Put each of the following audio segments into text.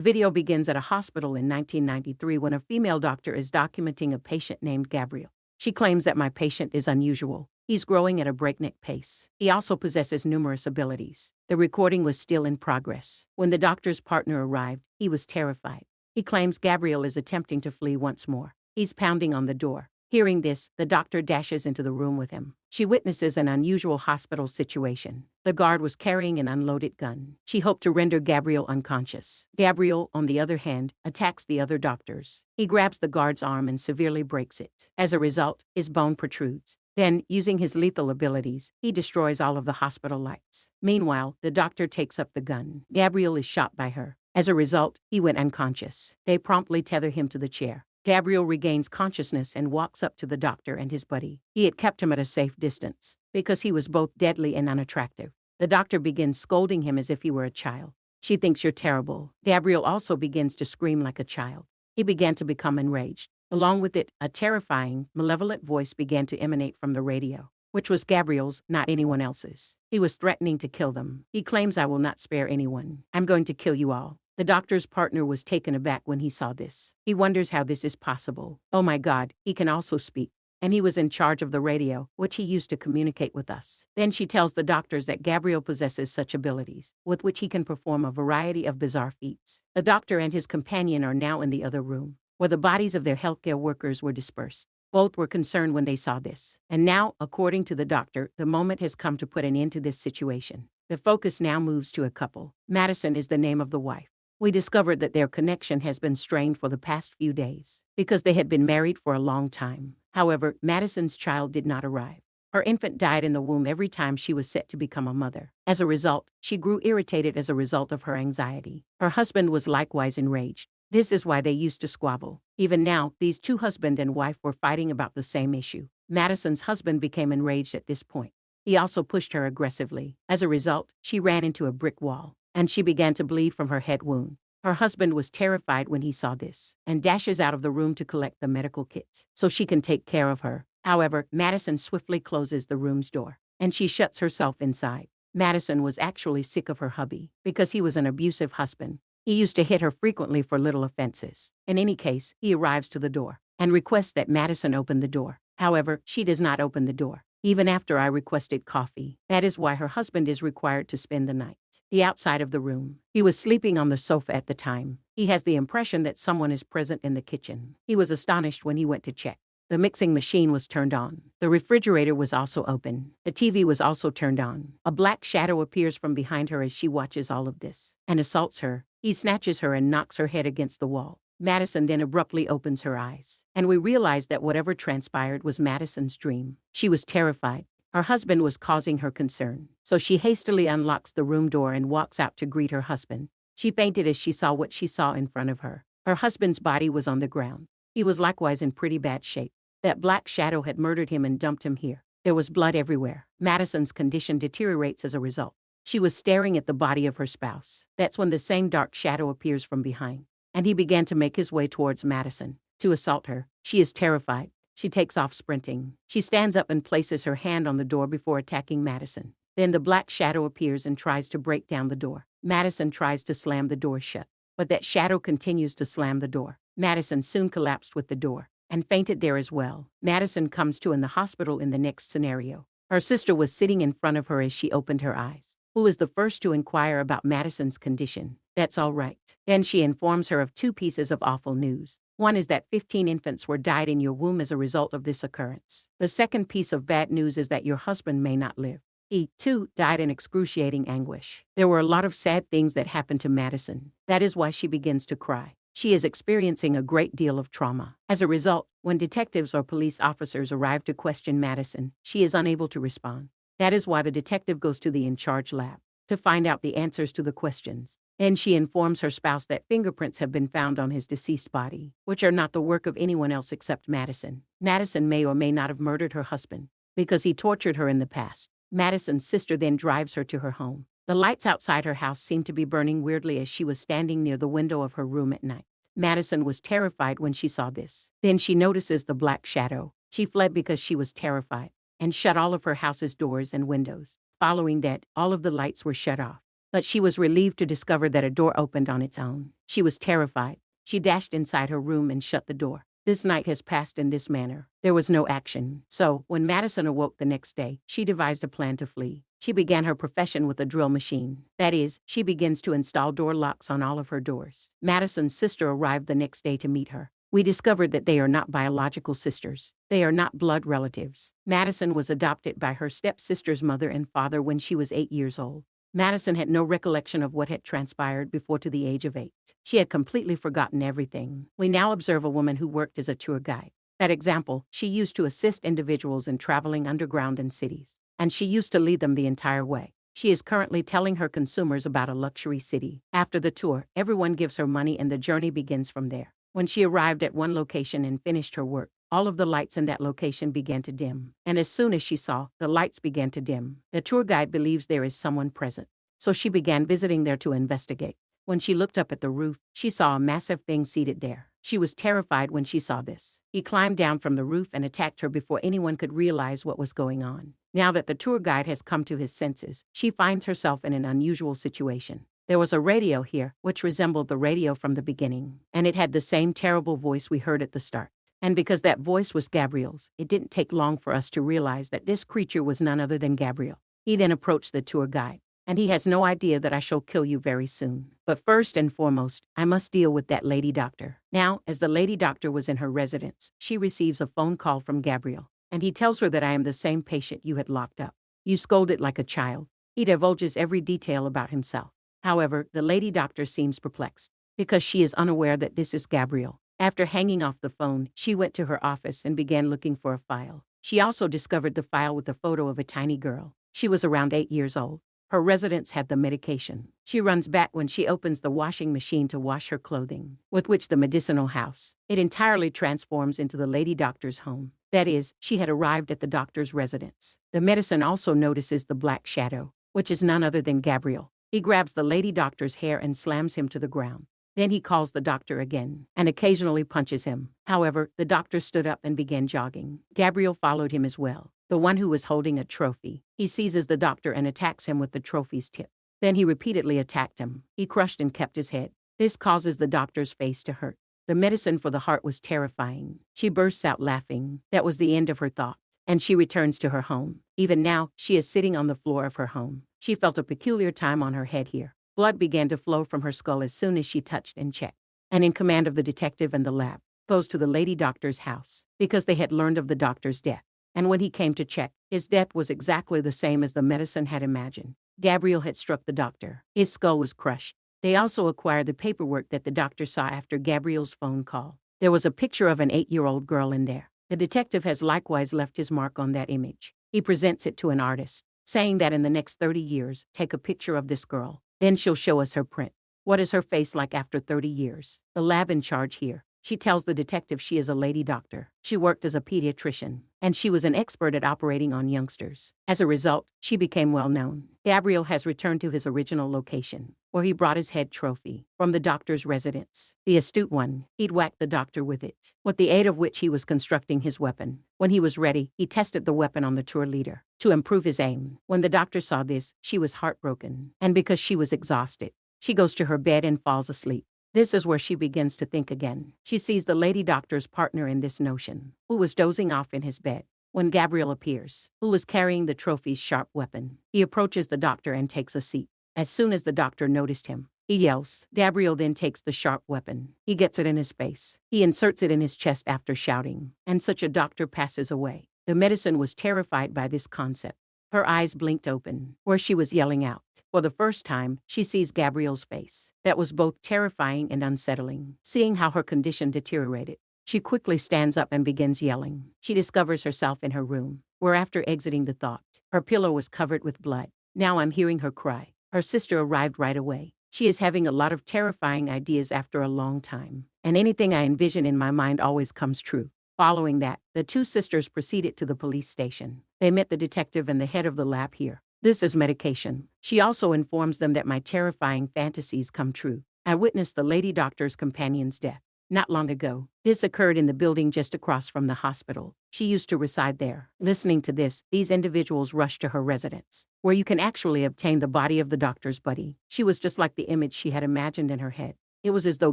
The video begins at a hospital in 1993 when a female doctor is documenting a patient named Gabriel. She claims that my patient is unusual. He's growing at a breakneck pace. He also possesses numerous abilities. The recording was still in progress. When the doctor's partner arrived, he was terrified. He claims Gabriel is attempting to flee once more. He's pounding on the door. Hearing this, the doctor dashes into the room with him. She witnesses an unusual hospital situation. The guard was carrying an unloaded gun. She hoped to render Gabriel unconscious. Gabriel, on the other hand, attacks the other doctors. He grabs the guard's arm and severely breaks it. As a result, his bone protrudes. Then, using his lethal abilities, he destroys all of the hospital lights. Meanwhile, the doctor takes up the gun. Gabriel is shot by her. As a result, he went unconscious. They promptly tether him to the chair. Gabriel regains consciousness and walks up to the doctor and his buddy. He had kept him at a safe distance because he was both deadly and unattractive. The doctor begins scolding him as if he were a child. She thinks you're terrible. Gabriel also begins to scream like a child. He began to become enraged. Along with it, a terrifying, malevolent voice began to emanate from the radio, which was Gabriel's, not anyone else's. He was threatening to kill them. He claims, "I will not spare anyone. I'm going to kill you all." The doctor's partner was taken aback when he saw this. He wonders how this is possible. Oh my God, he can also speak. And he was in charge of the radio, which he used to communicate with us. Then she tells the doctors that Gabriel possesses such abilities, with which he can perform a variety of bizarre feats. The doctor and his companion are now in the other room, where the bodies of their healthcare workers were dispersed. Both were concerned when they saw this. And now, according to the doctor, the moment has come to put an end to this situation. The focus now moves to a couple. Madison is the name of the wife. We discovered that their connection has been strained for the past few days because they had been married for a long time. However, Madison's child did not arrive. Her infant died in the womb every time she was set to become a mother. As a result, she grew irritated as a result of her anxiety. Her husband was likewise enraged. This is why they used to squabble. Even now, these two husband and wife were fighting about the same issue. Madison's husband became enraged at this point. He also pushed her aggressively. As a result, she ran into a brick wall, and she began to bleed from her head wound. Her husband was terrified when he saw this, and dashes out of the room to collect the medical kit, so she can take care of her. However, Madison swiftly closes the room's door, and she shuts herself inside. Madison was actually sick of her hubby, because he was an abusive husband. He used to hit her frequently for little offenses. In any case, he arrives to the door, and requests that Madison open the door. However, she does not open the door, even after I requested coffee. That is why her husband is required to spend the night. The outside of the room. He was sleeping on the sofa at the time. He has the impression that someone is present in the kitchen. He was astonished when he went to check. The mixing machine was turned on. The refrigerator was also open. The TV was also turned on. A black shadow appears from behind her as she watches all of this and assaults her. He snatches her and knocks her head against the wall. Madison then abruptly opens her eyes, and we realize that whatever transpired was Madison's dream. She was terrified. Her husband was causing her concern, so she hastily unlocks the room door and walks out to greet her husband. She fainted as she saw what she saw in front of her. Her husband's body was on the ground. He was likewise in pretty bad shape. That black shadow had murdered him and dumped him here. There was blood everywhere. Madison's condition deteriorates as a result. She was staring at the body of her spouse. That's when the same dark shadow appears from behind, and he began to make his way towards Madison to assault her. She is terrified. She takes off sprinting. She stands up and places her hand on the door before attacking Madison. Then the black shadow appears and tries to break down the door. Madison tries to slam the door shut, but that shadow continues to slam the door. Madison soon collapsed with the door and fainted there as well. Madison comes to in the hospital in the next scenario. Her sister was sitting in front of her as she opened her eyes. Who is the first to inquire about Madison's condition? That's all right. Then she informs her of two pieces of awful news. One is that 15 infants were died in your womb as a result of this occurrence. The second piece of bad news is that your husband may not live. He, too, died in excruciating anguish. There were a lot of sad things that happened to Madison. That is why she begins to cry. She is experiencing a great deal of trauma. As a result, when detectives or police officers arrive to question Madison, she is unable to respond. That is why the detective goes to the in-charge lab to find out the answers to the questions. Then she informs her spouse that fingerprints have been found on his deceased body, which are not the work of anyone else except Madison. Madison may or may not have murdered her husband because he tortured her in the past. Madison's sister then drives her to her home. The lights outside her house seemed to be burning weirdly as she was standing near the window of her room at night. Madison was terrified when she saw this. Then she notices the black shadow. She fled because she was terrified and shut all of her house's doors and windows. Following that, all of the lights were shut off. But she was relieved to discover that a door opened on its own. She was terrified. She dashed inside her room and shut the door. This night has passed in this manner. There was no action. So, when Madison awoke the next day, she devised a plan to flee. She began her profession with a drill machine. That is, she begins to install door locks on all of her doors. Madison's sister arrived the next day to meet her. We discovered that they are not biological sisters. They are not blood relatives. Madison was adopted by her stepsister's mother and father when she was 8 years old. Madison had no recollection of what had transpired before to the age of 8. She had completely forgotten everything. We now observe a woman who worked as a tour guide. That example she used to assist individuals in traveling underground in cities, and she used to lead them the entire way. She is currently telling her consumers about a luxury city. After the tour, everyone gives her money and the journey begins from there. When she arrived at one location and finished her work, all of the lights in that location began to dim. And as soon as she saw, the lights began to dim. The tour guide believes there is someone present. So she began visiting there to investigate. When she looked up at the roof, she saw a massive thing seated there. She was terrified when she saw this. He climbed down from the roof and attacked her before anyone could realize what was going on. Now that the tour guide has come to his senses, she finds herself in an unusual situation. There was a radio here, which resembled the radio from the beginning, and it had the same terrible voice we heard at the start. And because that voice was Gabriel's, it didn't take long for us to realize that this creature was none other than Gabriel. He then approached the tour guide, and he has no idea that I shall kill you very soon. But first and foremost, I must deal with that lady doctor. Now, as the lady doctor was in her residence, she receives a phone call from Gabriel, and he tells her that I am the same patient you had locked up. You scolded like a child. He divulges every detail about himself. However, the lady doctor seems perplexed, because she is unaware that this is Gabriel. After hanging off the phone, she went to her office and began looking for a file. She also discovered the file with a photo of a tiny girl. She was around 8 years old. Her residence had the medication. She runs back when she opens the washing machine to wash her clothing, with which the medicinal house. It entirely transforms into the lady doctor's home. That is, she had arrived at the doctor's residence. The medicine also notices the black shadow, which is none other than Gabriel. He grabs the lady doctor's hair and slams him to the ground. Then he calls the doctor again, and occasionally punches him. However, the doctor stood up and began jogging. Gabriel followed him as well, the one who was holding a trophy. He seizes the doctor and attacks him with the trophy's tip. Then he repeatedly attacked him. He crushed and kept his head. This causes the doctor's face to hurt. The medicine for the heart was terrifying. She bursts out laughing. That was the end of her thought, and she returns to her home. Even now, she is sitting on the floor of her home. She felt a peculiar time on her head here. Blood began to flow from her skull as soon as she touched and checked. And in command of the detective and the lab, goes to the lady doctor's house, because they had learned of the doctor's death. And when he came to check, his death was exactly the same as the medicine had imagined. Gabriel had struck the doctor. His skull was crushed. They also acquired the paperwork that the doctor saw after Gabriel's phone call. There was a picture of an 8-year-old girl in there. The detective has likewise left his mark on that image. He presents it to an artist, saying that in the next 30 years, take a picture of this girl. Then she'll show us her print. What is her face like after 30 years? The lab in charge here. She tells the detective she is a lady doctor. She worked as a pediatrician, and she was an expert at operating on youngsters. As a result, she became well known. Gabriel has returned to his original location, where he brought his head trophy from the doctor's residence. The astute one, he'd whacked the doctor with it, with the aid of which he was constructing his weapon. When he was ready, he tested the weapon on the tour leader to improve his aim. When the doctor saw this, she was heartbroken, and because she was exhausted, she goes to her bed and falls asleep. This is where she begins to think again. She sees the lady doctor's partner in this notion, who was dozing off in his bed, when Gabriel appears, who was carrying the trophy's sharp weapon. He approaches the doctor and takes a seat. As soon as the doctor noticed him, he yells. Gabriel then takes the sharp weapon. He gets it in his face. He inserts it in his chest after shouting, and such a doctor passes away. The medicine was terrified by this concept. Her eyes blinked open, where she was yelling out. For the first time, she sees Gabriel's face. That was both terrifying and unsettling. Seeing how her condition deteriorated, she quickly stands up and begins yelling. She discovers herself in her room, where after exiting the thought, her pillow was covered with blood. Now I'm hearing her cry. Her sister arrived right away. She is having a lot of terrifying ideas after a long time, and anything I envision in my mind always comes true. Following that, the two sisters proceeded to the police station. They met the detective and the head of the lab here. This is medication. She also informs them that my terrifying fantasies come true. I witnessed the lady doctor's companion's death. not long ago. This occurred in the building just across from the hospital. She used to reside there. Listening to this, these individuals rushed to her residence, where you can actually obtain the body of the doctor's buddy. She was just like the image she had imagined in her head. It was as though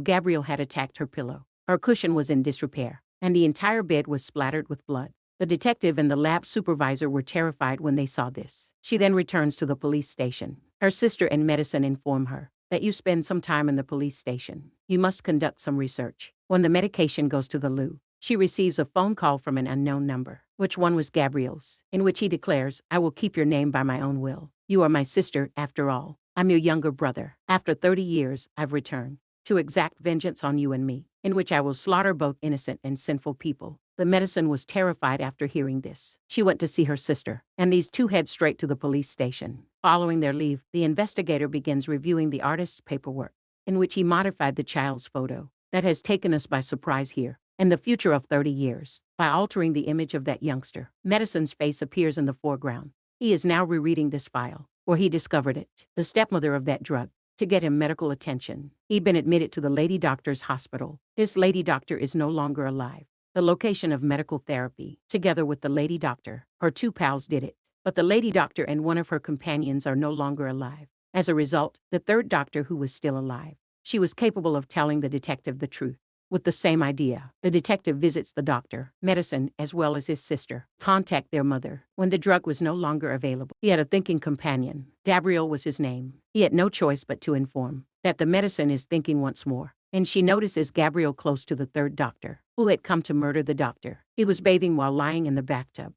Gabriel had attacked her pillow. Her cushion was in disrepair, and the entire bed was splattered with blood. The detective and the lab supervisor were terrified when they saw this. She then returns to the police station. Her sister and Madison inform her that you spend some time in the police station. You must conduct some research. When the medication goes to the loo, she receives a phone call from an unknown number, which one was Gabriel's, in which he declares, "I will keep your name by my own will. You are my sister, after all. I'm your younger brother. After 30 years, I've returned to exact vengeance on you and me, in which I will slaughter both innocent and sinful people." The Madison was terrified after hearing this. She went to see her sister, and these two head straight to the police station. Following their leave, the investigator begins reviewing the artist's paperwork, in which he modified the child's photo. That has taken us by surprise here, in the future of 30 years, by altering the image of that youngster. Madison's face appears in the foreground. He is now rereading this file, where he discovered it, the stepmother of that drug, to get him medical attention. He'd been admitted to the lady doctor's hospital. This lady doctor is no longer alive. The location of medical therapy, together with the lady doctor, her two pals did it. But the lady doctor and one of her companions are no longer alive. As a result, the third doctor, who was still alive, she was capable of telling the detective the truth. With the same idea, the detective visits the doctor, Madison, as well as his sister, contact their mother. When the drug was no longer available, he had a thinking companion. Gabriel was his name. He had no choice but to inform that the Madison is thinking once more. And she notices Gabriel close to the third doctor, who had come to murder the doctor. He was bathing while lying in the bathtub.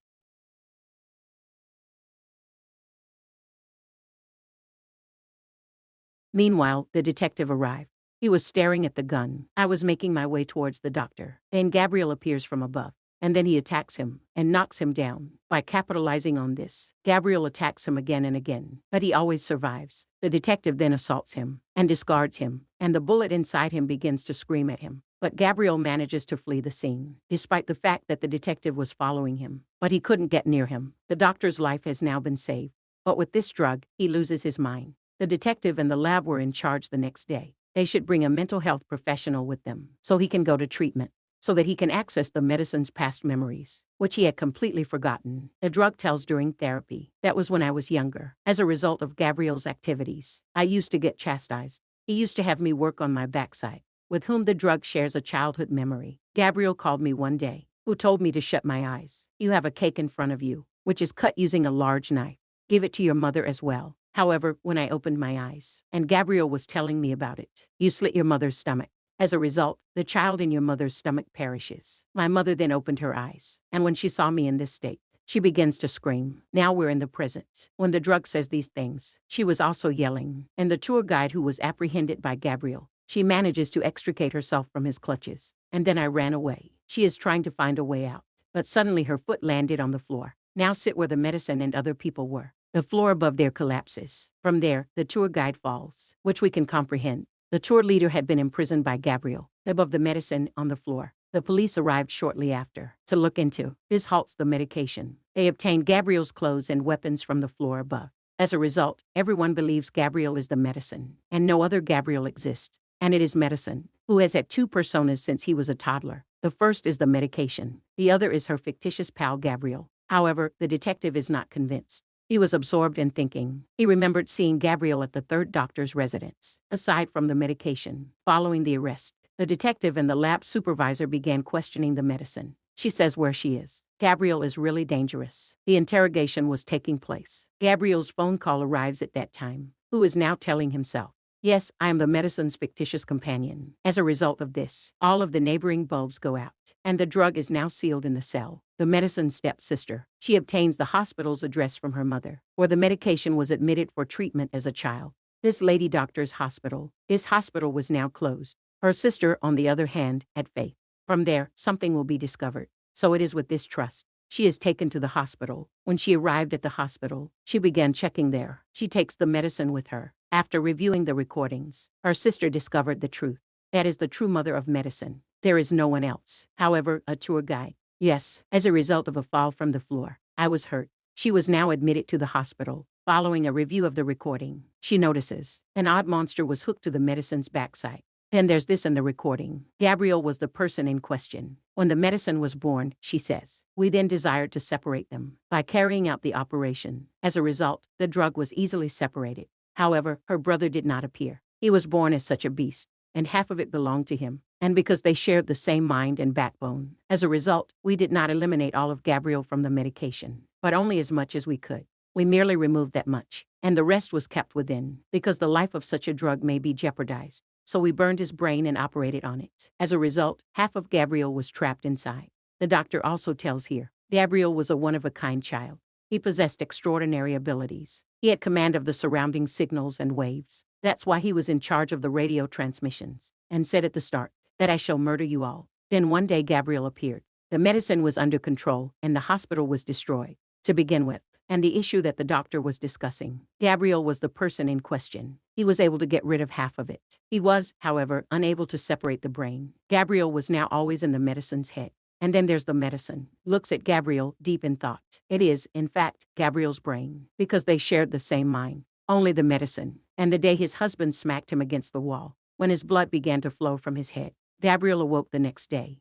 Meanwhile, the detective arrived. He was staring at the gun. I was making my way towards the doctor. Then Gabriel appears from above, and then he attacks him and knocks him down. By capitalizing on this, Gabriel attacks him again and again, but he always survives. The detective then assaults him and discards him, and the bullet inside him begins to scream at him. But Gabriel manages to flee the scene, despite the fact that the detective was following him. But he couldn't get near him. The doctor's life has now been saved. But with this drug, he loses his mind. The detective and the lab were in charge the next day. They should bring a mental health professional with them, so he can go to treatment, so that he can access the Madison's past memories, which he had completely forgotten. The drug tells during therapy, "That was when I was younger. As a result of Gabriel's activities, I used to get chastised. He used to have me work on my backside, with whom the drug shares a childhood memory. Gabriel called me one day, who told me to shut my eyes. You have a cake in front of you, which is cut using a large knife. Give it to your mother as well." However, when I opened my eyes, and Gabriel was telling me about it, "You slit your mother's stomach. As a result, the child in your mother's stomach perishes." My mother then opened her eyes, and when she saw me in this state, she begins to scream. Now we're in the present. When the drug says these things, she was also yelling, and the tour guide, who was apprehended by Gabriel, she manages to extricate herself from his clutches. And then I ran away. She is trying to find a way out, but suddenly her foot landed on the floor. Now sit where the Madison and other people were. The floor above there collapses. From there, the tour guide falls, which we can comprehend. The tour leader had been imprisoned by Gabriel, above the Madison on the floor. The police arrived shortly after to look into. This halts the medication. They obtained Gabriel's clothes and weapons from the floor above. As a result, everyone believes Gabriel is the Madison, and no other Gabriel exists. And it is Madison, who has had two personas since he was a toddler. The first is the medication. The other is her fictitious pal Gabriel. However, the detective is not convinced. He was absorbed in thinking. He remembered seeing Gabriel at the third doctor's residence. Aside from the medication, following the arrest, the detective and the lab supervisor began questioning the Madison. She says where she is. Gabriel is really dangerous. The interrogation was taking place. Gabriel's phone call arrives at that time, who is now telling himself, "Yes, I am the Madison's fictitious companion." As a result of this, all of the neighboring bulbs go out, and the drug is now sealed in the cell. The Madison's stepsister, she obtains the hospital's address from her mother, where the medication was admitted for treatment as a child. This lady doctor's hospital, his hospital was now closed. Her sister, on the other hand, had faith. From there, something will be discovered. So it is with this trust. She is taken to the hospital. When she arrived at the hospital, she began checking there. She takes the Madison with her. After reviewing the recordings, her sister discovered the truth. That is the true mother of Madison. There is no one else. However, a tour guide. Yes, as a result of a fall from the floor, I was hurt. She was now admitted to the hospital. Following a review of the recording, she notices an odd monster was hooked to the Madison's backside. Then there's this in the recording. Gabrielle was the person in question. When the medicine was born, she says, we then desired to separate them by carrying out the operation. As a result, the drug was easily separated. However, her brother did not appear. He was born as such a beast, and half of it belonged to him. And because they shared the same mind and backbone, as a result, we did not eliminate all of Gabrielle from the medication, but only as much as we could. We merely removed that much, and the rest was kept within, because the life of such a drug may be jeopardized. So we burned his brain and operated on it. As a result, half of Gabrielle was trapped inside. The doctor also tells here, Gabrielle was a one-of-a-kind child. He possessed extraordinary abilities. He had command of the surrounding signals and waves. That's why he was in charge of the radio transmissions, and said at the start, that I shall murder you all. Then one day Gabrielle appeared. The medicine was under control, and the hospital was destroyed, to begin with. And the issue that the doctor was discussing, Gabrielle was the person in question. He was able to get rid of half of it. He was, however, unable to separate the brain. Gabrielle was now always in the medicine's head. And then there's the medicine. Looks at Gabrielle deep in thought. It is, in fact, Gabrielle's brain, because they shared the same mind. Only the medicine. And the day his husband smacked him against the wall, when his blood began to flow from his head, Gabrielle awoke the next day.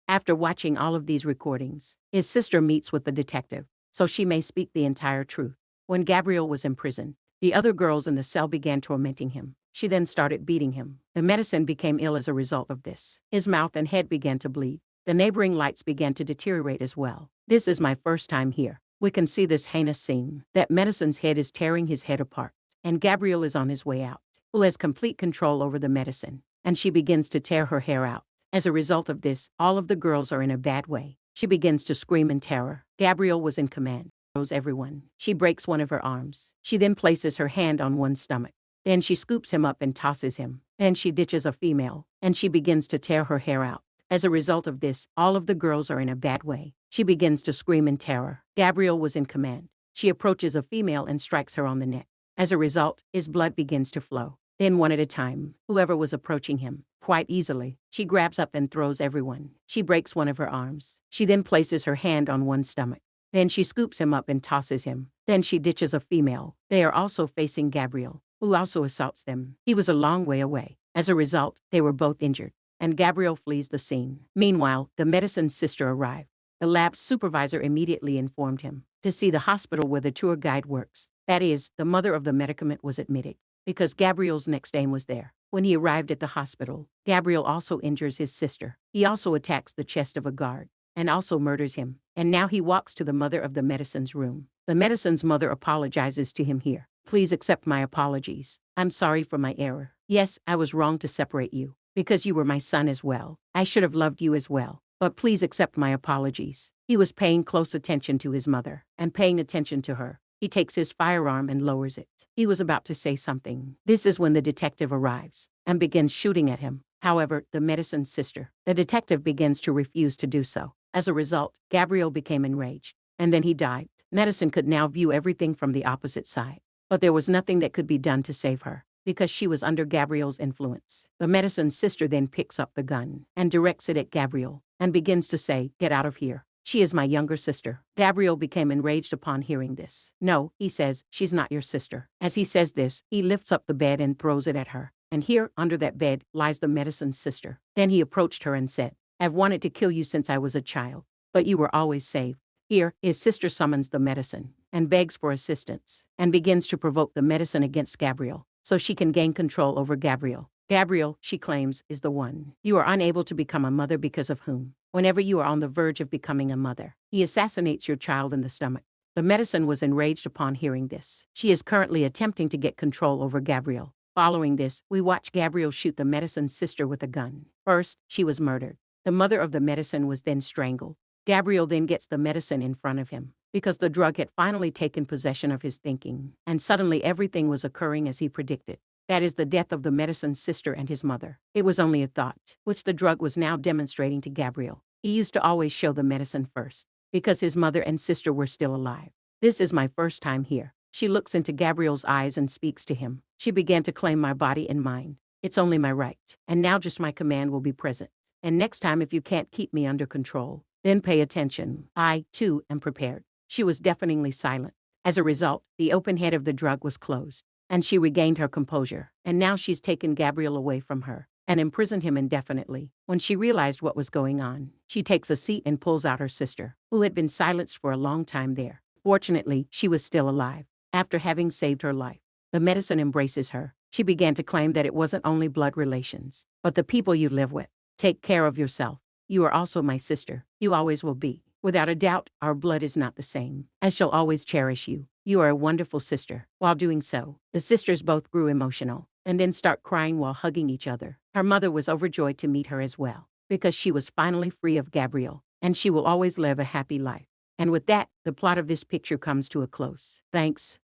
After watching all of these recordings, his sister meets with the detective, so she may speak the entire truth. When Gabrielle was in prison, the other girls in the cell began tormenting him. She then started beating him. The medicine became ill as a result of this. His mouth and head began to bleed. The neighboring lights began to deteriorate as well. This is my first time here. We can see this heinous scene. That medicine's head is tearing his head apart, and Gabrielle is on his way out, who has complete control over the medicine, and she begins to tear her hair out. As a result of this, all of the girls are in a bad way. She begins to scream in terror. Gabrielle was in command. Throws everyone. She breaks one of her arms. She then places her hand on one's stomach. Then she scoops him up and tosses him. Then she ditches a female, and she begins to tear her hair out. As a result of this, all of the girls are in a bad way. She begins to scream in terror. Gabrielle was in command. She approaches a female and strikes her on the neck. As a result, his blood begins to flow. Then one at a time, whoever was approaching him, quite easily, she grabs up and throws everyone. She breaks one of her arms. She then places her hand on one's stomach. Then she scoops him up and tosses him. Then she ditches a female. They are also facing Gabrielle, who also assaults them. He was a long way away. As a result, they were both injured, and Gabrielle flees the scene. Meanwhile, the medicine's sister arrived. The lab's supervisor immediately informed him to see the hospital where the tour guide works. That is, the mother of the medicament was admitted, because Gabrielle's next name was there. When he arrived at the hospital, Gabrielle also injures his sister. He also attacks the chest of a guard, and also murders him. And now he walks to the mother of the medicine's room. The medicine's mother apologizes to him here. Please accept my apologies. I'm sorry for my error. Yes, I was wrong to separate you, because you were my son as well. I should have loved you as well. But please accept my apologies. He was paying close attention to his mother, and paying attention to her. He takes his firearm and lowers it. He was about to say something. This is when the detective arrives and begins shooting at him. However, the medicine's sister, the detective, begins to refuse to do so. As a result, Gabrielle became enraged, and then he died. Madison could now view everything from the opposite side, but there was nothing that could be done to save her, because she was under Gabrielle's influence. The medicine's sister then picks up the gun and directs it at Gabrielle and begins to say, "Get out of here. She is my younger sister." Gabrielle became enraged upon hearing this. "No," he says, "she's not your sister." As he says this, he lifts up the bed and throws it at her. And here, under that bed, lies the medicine's sister. Then he approached her and said, "I've wanted to kill you since I was a child, but you were always saved." Here, his sister summons the medicine and begs for assistance and begins to provoke the medicine against Gabrielle so she can gain control over Gabrielle. Gabrielle, she claims, is the one. You are unable to become a mother because of whom? Whenever you are on the verge of becoming a mother, he assassinates your child in the stomach. The medicine was enraged upon hearing this. She is currently attempting to get control over Gabrielle. Following this, we watch Gabrielle shoot the medicine's sister with a gun. First, she was murdered. The mother of the medicine was then strangled. Gabrielle then gets the medicine in front of him, because the drug had finally taken possession of his thinking, and suddenly everything was occurring as he predicted. That is the death of the medicine's sister and his mother. It was only a thought, which the drug was now demonstrating to Gabrielle. He used to always show the medicine first, because his mother and sister were still alive. This is my first time here. She looks into Gabrielle's eyes and speaks to him. She began to claim my body and mind. It's only my right, and now just my command will be present. And next time, if you can't keep me under control, Then pay attention. I, too, am prepared. She was deafeningly silent. As a result, the open head of the drug was closed, and she regained her composure. And now she's taken Gabriel away from her and imprisoned him indefinitely. When she realized what was going on, she takes a seat and pulls out her sister, who had been silenced for a long time there. Fortunately, she was still alive, after having saved her life. The medicine embraces her. She began to claim that it wasn't only blood relations, but the people you live with. Take care of yourself. You are also my sister. You always will be. Without a doubt, our blood is not the same. I shall always cherish you. You are a wonderful sister. While doing so, the sisters both grew emotional and then start crying while hugging each other. Her mother was overjoyed to meet her as well, because she was finally free of Gabriel, and she will always live a happy life. And with that, the plot of this picture comes to a close. Thanks